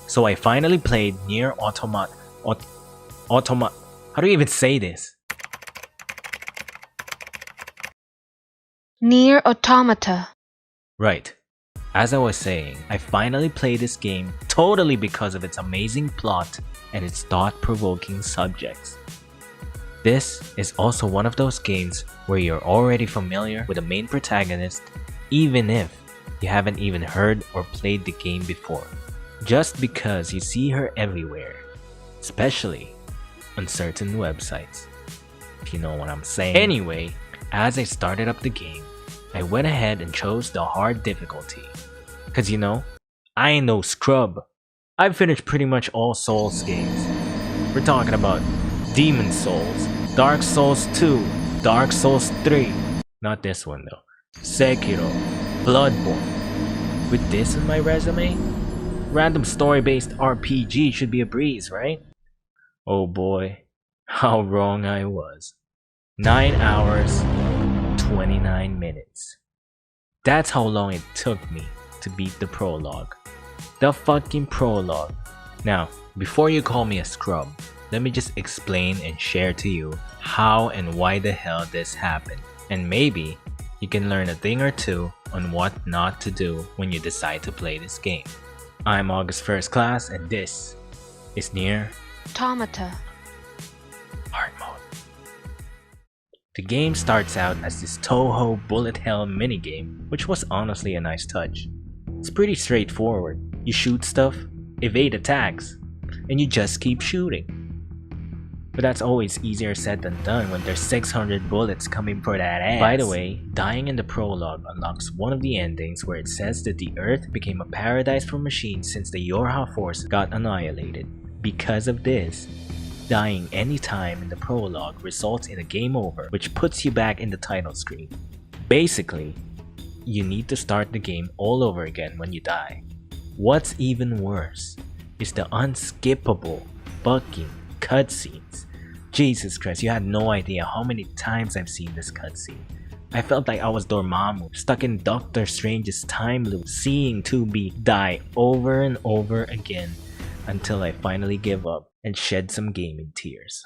So I finally played Nier Automata. How do you even say this? Nier Automata. Right. As I was saying, I finally played this game totally because of its amazing plot and its thought-provoking subjects. This is also one of those games where you're already familiar with the main protagonist, even if you haven't even heard or played the game before, just because you see her everywhere, especially on certain websites, if you know what I'm saying. Anyway, as I started up the game, I went ahead and chose the hard difficulty. Cause you know, I ain't no scrub. I've finished pretty much all Souls games. We're talking about Demon Souls, Dark Souls 2, Dark Souls 3. Not this one though. Sekiro, Bloodborne. With this on my resume, random story-based RPG should be a breeze, right? Oh boy, how wrong I was. 9 hours, 29 minutes. That's how long it took me to beat the prologue. The fucking prologue. Now, before you call me a scrub, let me just explain and share to you how and why the hell this happened. And maybe you can learn a thing or two on what not to do when you decide to play this game. I'm August First Class and this is Nier Automata. Hard Mode. The game starts out as this Toho bullet hell minigame, which was honestly a nice touch. It's pretty straightforward. You shoot stuff, evade attacks, and you just keep shooting. But that's always easier said than done when there's 600 bullets coming for that ass. By the way, dying in the prologue unlocks one of the endings where it says that the Earth became a paradise for machines since the Yorha force got annihilated. Because of this, dying any time in the prologue results in a game over, which puts you back in the title screen. Basically, you need to start the game all over again when you die. What's even worse is the unskippable fucking cutscenes. Jesus Christ, you had no idea how many times I've seen this cutscene. I felt like I was Dormammu, stuck in Doctor Strange's time loop, seeing 2B die over and over again until I finally give up and shed some gaming tears.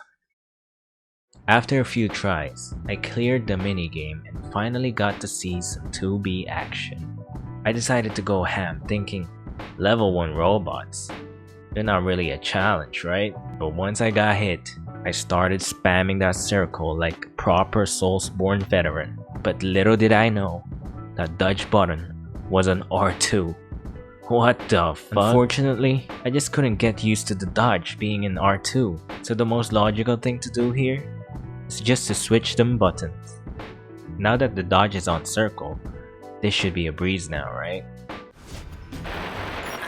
After a few tries, I cleared the minigame and finally got to see some 2B action. I decided to go ham thinking, level 1 robots, they're not really a challenge, right? But once I got hit, I started spamming that circle like a proper Soulsborne veteran. But little did I know, that dodge button was an R2. What the fuck? Unfortunately, I just couldn't get used to the dodge being in R2, so the most logical thing to do here is just to switch them buttons. Now that the dodge is on circle, this should be a breeze now, right?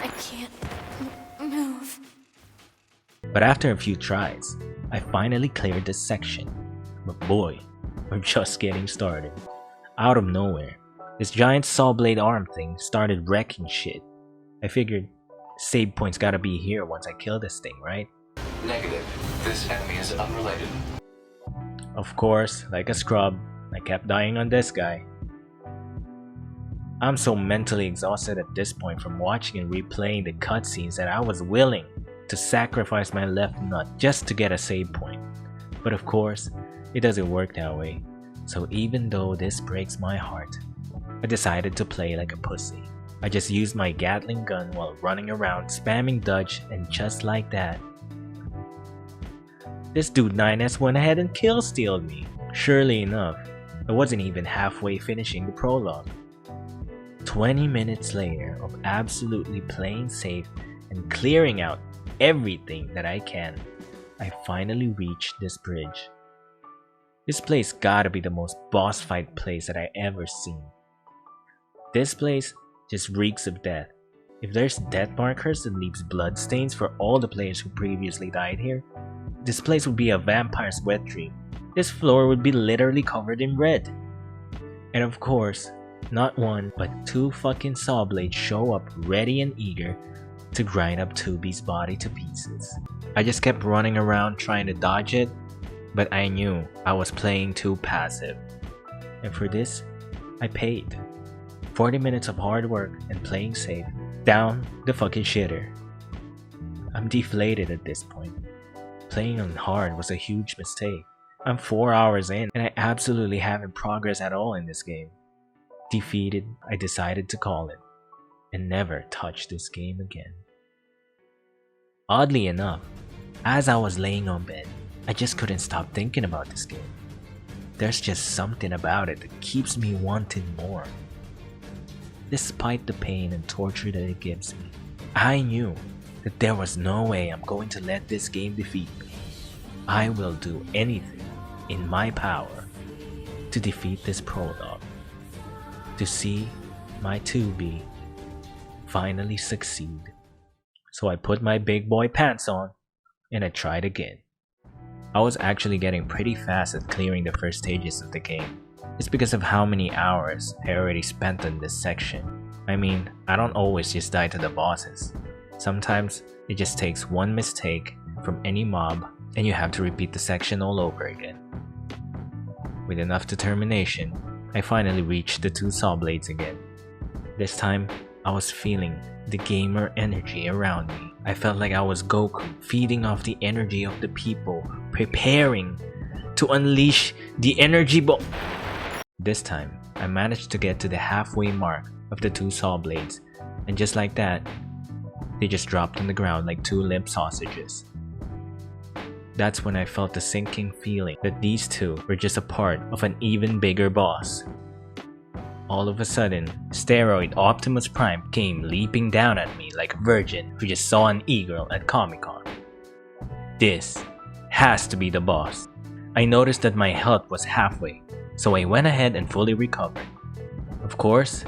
I can't move. But after a few tries, I finally cleared this section. But boy, we're just getting started. Out of nowhere, this giant saw blade arm thing started wrecking shit. I figured, save points gotta be here once I kill this thing, right? Negative. This enemy is unrelated. Of course, like a scrub, I kept dying on this guy. I'm so mentally exhausted at this point from watching and replaying the cutscenes that I was willing to sacrifice my left nut just to get a save point. But of course, it doesn't work that way. So even though this breaks my heart, I decided to play like a pussy. I just used my Gatling gun while running around spamming dodge, and just like that, this dude 9S went ahead and kill-stealed me. Surely enough, I wasn't even halfway finishing the prologue. 20 minutes later of absolutely playing safe and clearing out everything that I can, I finally reached this bridge. This place gotta be the most boss fight place that I ever seen. This place just reeks of death. If there's death markers and leaves bloodstains for all the players who previously died here, this place would be a vampire's wet dream. This floor would be literally covered in red. And of course, not one but 2 fucking saw blades show up ready and eager to grind up 2B's body to pieces. I just kept running around trying to dodge it, but I knew I was playing too passive. And for this, I paid. 40 minutes of hard work and playing safe down the fucking shitter. I'm deflated at this point. Playing on hard was a huge mistake. I'm 4 hours in and I absolutely haven't progressed at all in this game. Defeated, I decided to call it and never touch this game again. Oddly enough, as I was laying on bed, I just couldn't stop thinking about this game. There's just something about it that keeps me wanting more. Despite the pain and torture that it gives me, I knew that there was no way I'm going to let this game defeat me. I will do anything in my power to defeat this prologue, to see my 2B finally succeed. So I put my big boy pants on and I tried again. I was actually getting pretty fast at clearing the first stages of the game. It's because of how many hours I already spent on this section. I mean, I don't always just die to the bosses. Sometimes it just takes one mistake from any mob and you have to repeat the section all over again. With enough determination, I finally reached the 2 saw blades again. This time, I was feeling the gamer energy around me. I felt like I was Goku, feeding off the energy of the people, preparing to unleash the energy This time, I managed to get to the halfway mark of the 2 saw blades, and just like that, they just dropped on the ground like 2 limp sausages. That's when I felt the sinking feeling that these 2 were just a part of an even bigger boss. All of a sudden, Steroid Optimus Prime came leaping down at me like a virgin who just saw an e-girl at Comic-Con. This has to be the boss. I noticed that my health was halfway, so I went ahead and fully recovered. Of course,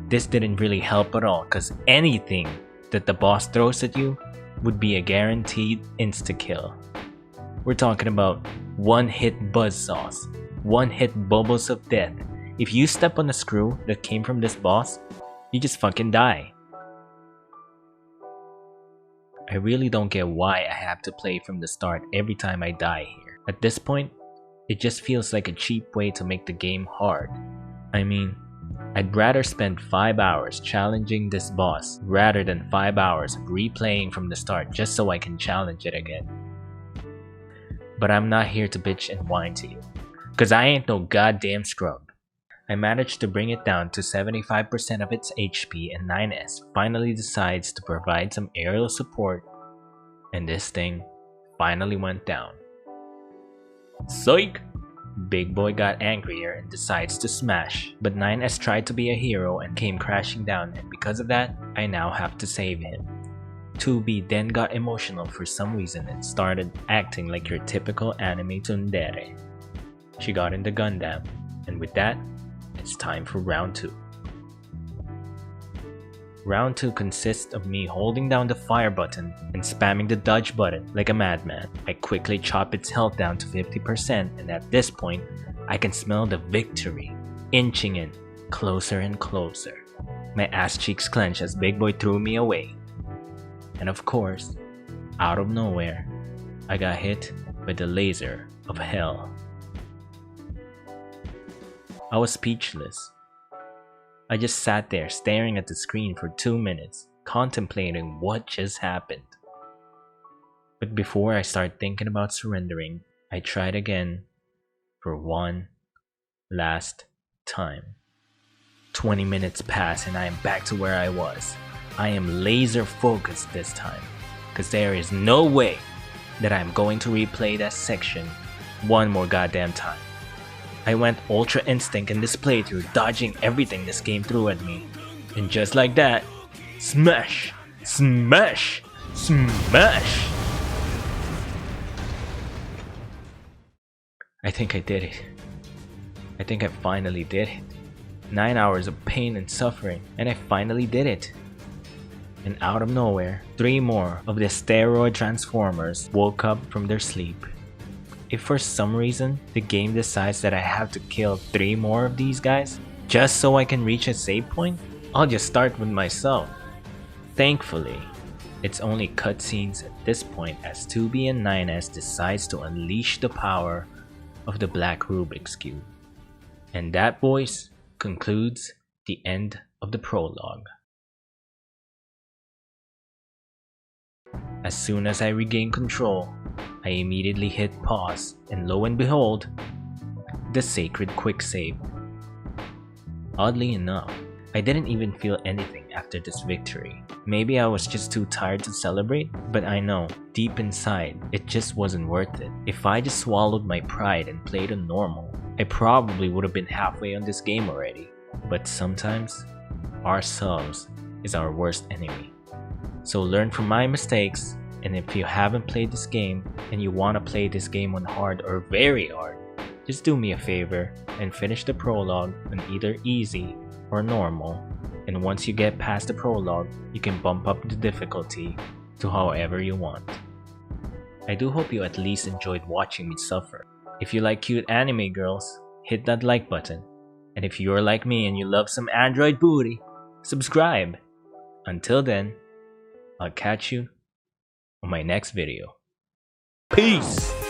this didn't really help at all cause anything that the boss throws at you would be a guaranteed insta-kill. We're talking about one-hit buzzsaws, one-hit bubbles of death. If you step on a screw that came from this boss, you just fucking die. I really don't get why I have to play from the start every time I die here. At this point, it just feels like a cheap way to make the game hard. I mean, I'd rather spend 5 hours challenging this boss rather than 5 hours of replaying from the start just so I can challenge it again. But I'm not here to bitch and whine to you, cause I ain't no goddamn scrub. I managed to bring it down to 75% of its HP and 9S finally decides to provide some aerial support and this thing finally went down. Psych! Big Boy got angrier and decides to smash, but 9S tried to be a hero and came crashing down, and because of that, I now have to save him. 2B then got emotional for some reason and started acting like your typical anime tsundere. She got into Gundam, and with that, it's time for round 2. Round 2 consists of me holding down the fire button and spamming the dodge button like a madman. I quickly chop its health down to 50% and at this point, I can smell the victory inching in closer and closer. My ass cheeks clench as Big Boy threw me away. And of course, out of nowhere, I got hit by the laser of hell. I was speechless. I just sat there staring at the screen for 2 minutes, contemplating what just happened. But before I start thinking about surrendering, I tried again for one last time. 20 minutes pass and I am back to where I was. I am laser focused this time, cause there is no way that I'm going to replay that section one more goddamn time. I went Ultra Instinct in this playthrough, dodging everything this game threw at me. And just like that, smash! Smash! Smash! I think I did it. I think I finally did it. 9 hours of pain and suffering, and I finally did it. And out of nowhere, 3 more of the steroid transformers woke up from their sleep. If for some reason the game decides that I have to kill 3 more of these guys just so I can reach a save point, I'll just start with myself. Thankfully, it's only cutscenes at this point as 2B and 9S decides to unleash the power of the Black Rubik's Cube. And that, boys, concludes the end of the prologue. As soon as I regained control, I immediately hit pause, and lo and behold, the sacred quick save. Oddly enough, I didn't even feel anything after this victory. Maybe I was just too tired to celebrate, but I know, deep inside, it just wasn't worth it. If I just swallowed my pride and played on normal, I probably would have been halfway on this game already. But sometimes, ourselves is our worst enemy. So learn from my mistakes, and if you haven't played this game and you want to play this game on hard or very hard, just do me a favor and finish the prologue on either easy or normal, and once you get past the prologue, you can bump up the difficulty to however you want. I do hope you at least enjoyed watching me suffer. If you like cute anime girls, hit that like button, and if you're like me and you love some android booty, subscribe. Until then, I'll catch you on my next video. Peace!